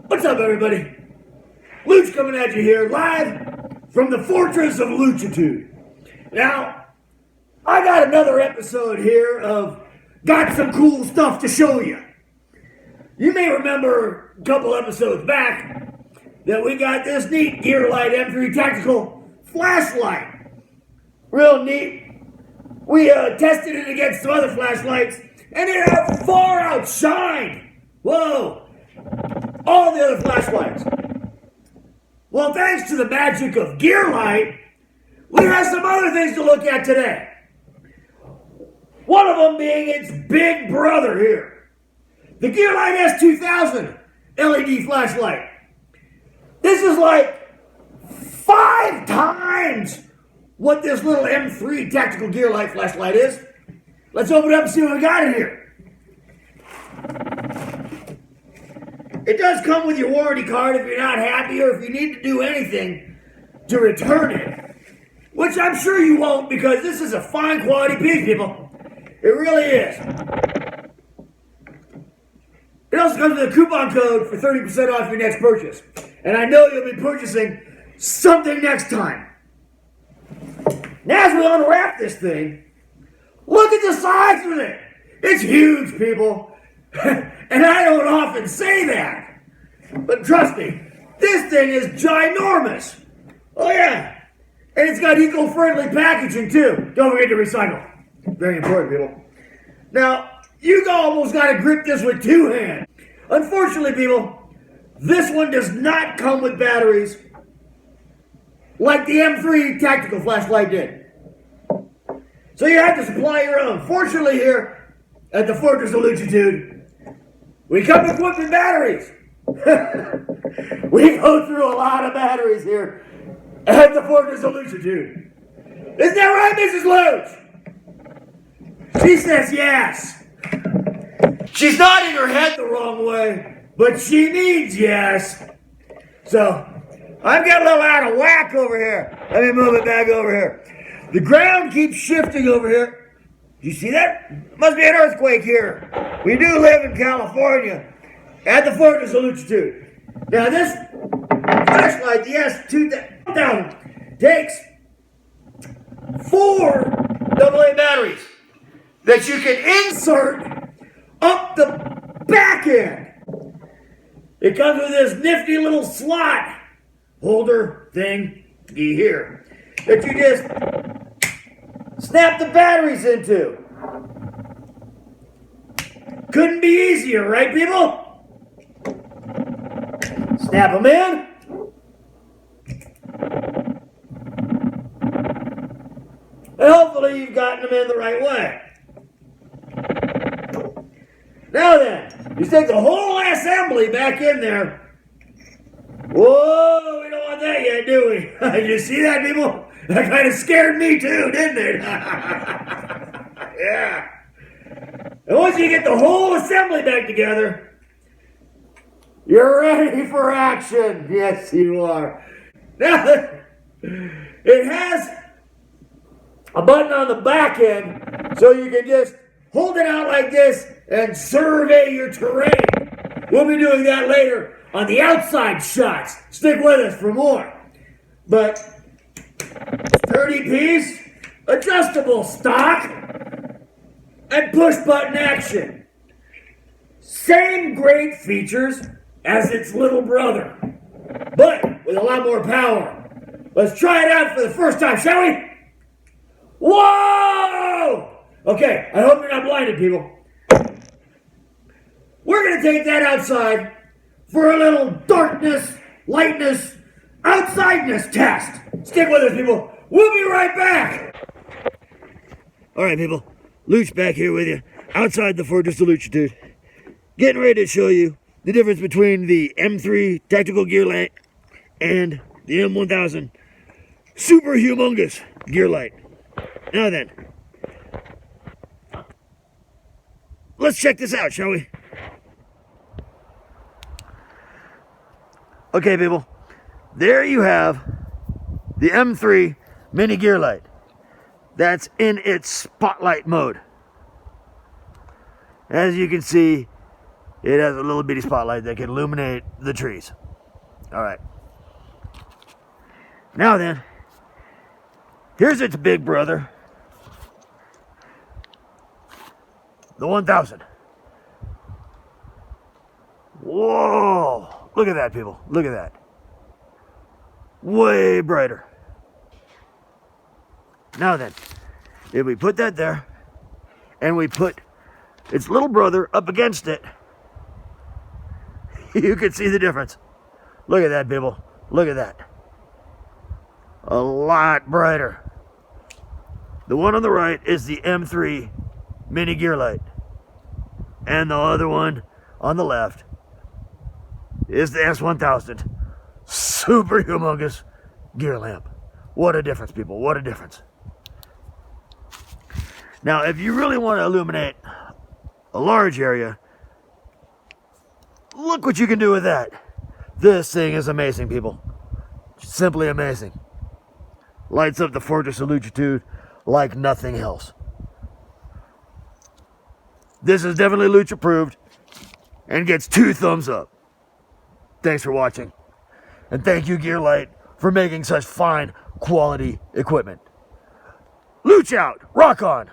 What's up, everybody? Luch coming at you here live from the Fortress of Luchitude. Now, I got another episode here of Got Some Cool Stuff to Show You. You may remember a couple episodes back that we got this neat Gearlight M3 tactical flashlight. Real neat. We tested it against some other flashlights, and it far outshined. Whoa! All the other flashlights. Well, thanks to the magic of Gearlight, we have some other things to look at today. One of them being its big brother here, the Gearlight S2000 LED flashlight. This is like 5 times what this little M3 tactical Gearlight flashlight is. Let's open it up and see what we got in here. It does come with your warranty card if you're not happy or if you need to do anything to return it. Which I'm sure you won't, because this is a fine quality piece, people. It really is. It also comes with a coupon code for 30% off your next purchase. And I know you'll be purchasing something next time. Now as we unwrap this thing, look at the size of it. It's huge, people. And I don't often say that, but trust me, this thing is ginormous. Oh yeah, and it's got eco-friendly packaging too. Don't forget to recycle. Very important, people. Now, you almost got to grip this with 2 hands. Unfortunately, people, this one does not come with batteries like the M3 tactical flashlight did. So you have to supply your own. Fortunately here at the Fortress of Luchitude, we come equipped with batteries. We go through a lot of batteries here at the Fortress of Luchitude. Isn't that right, Mrs. Luch? She says yes. She's nodding her head the wrong way, but she means yes. So, I'm getting a little out of whack over here. Let me move it back over here. The ground keeps shifting over here. Do you see that? Must be an earthquake here. We do live in California at the Fortress of Luchitude. Now this flashlight, the S2000, takes 4 AA batteries that you can insert up the back end. It comes with this nifty little slot holder thing here that you just snap the batteries into. Couldn't be easier, right, people? Snap them in. And hopefully you've gotten them in the right way. Now then, you stick the whole assembly back in there. Whoa, we don't want that yet, do we? Did you see that, people? That kind of scared me too, didn't it? Yeah. And once you get the whole assembly back together, you're ready for action. Yes, you are. Now, it has a button on the back end, so you can just hold it out like this and survey your terrain. We'll be doing that later on the outside shots. Stick with us for more. But sturdy piece, adjustable stock, and push button action. Same great features as its little brother, but with a lot more power. Let's try it out for the first time, shall we? Whoa! Okay, I hope you're not blinded, people. We're going to take that outside for a little darkness, lightness, outsideness test. Stick with us, people. We'll be right back. All right, people. Luch back here with you, outside the Fortress of Luchitude. Getting ready to show you the difference between the M3 Tactical Gearlight and the M1000 Super Humongous Gearlight. Now then, let's check this out, shall we? Okay, people, there you have the M3 Mini Gearlight. That's in its spotlight mode. As you can see, it has a little bitty spotlight that can illuminate the trees. All right. Now then, here's its big brother, the 1000. Whoa! Look at that, people. Look at that. Way brighter. Now then, if we put that there, and we put its little brother up against it, you can see the difference. Look at that, people. Look at that. A lot brighter. The one on the right is the M3 Mini Gearlight. And the other one on the left is the S1000 Super Humongous Gear Lamp. What a difference, people. What a difference. Now, if you really want to illuminate a large area, look what you can do with that. This thing is amazing, people. Simply amazing. Lights up the Fortress of Luchitude like nothing else. This is definitely Luch approved and gets 2 thumbs up. Thanks for watching. And thank you, Gearlight, for making such fine quality equipment. Luch out! Rock on!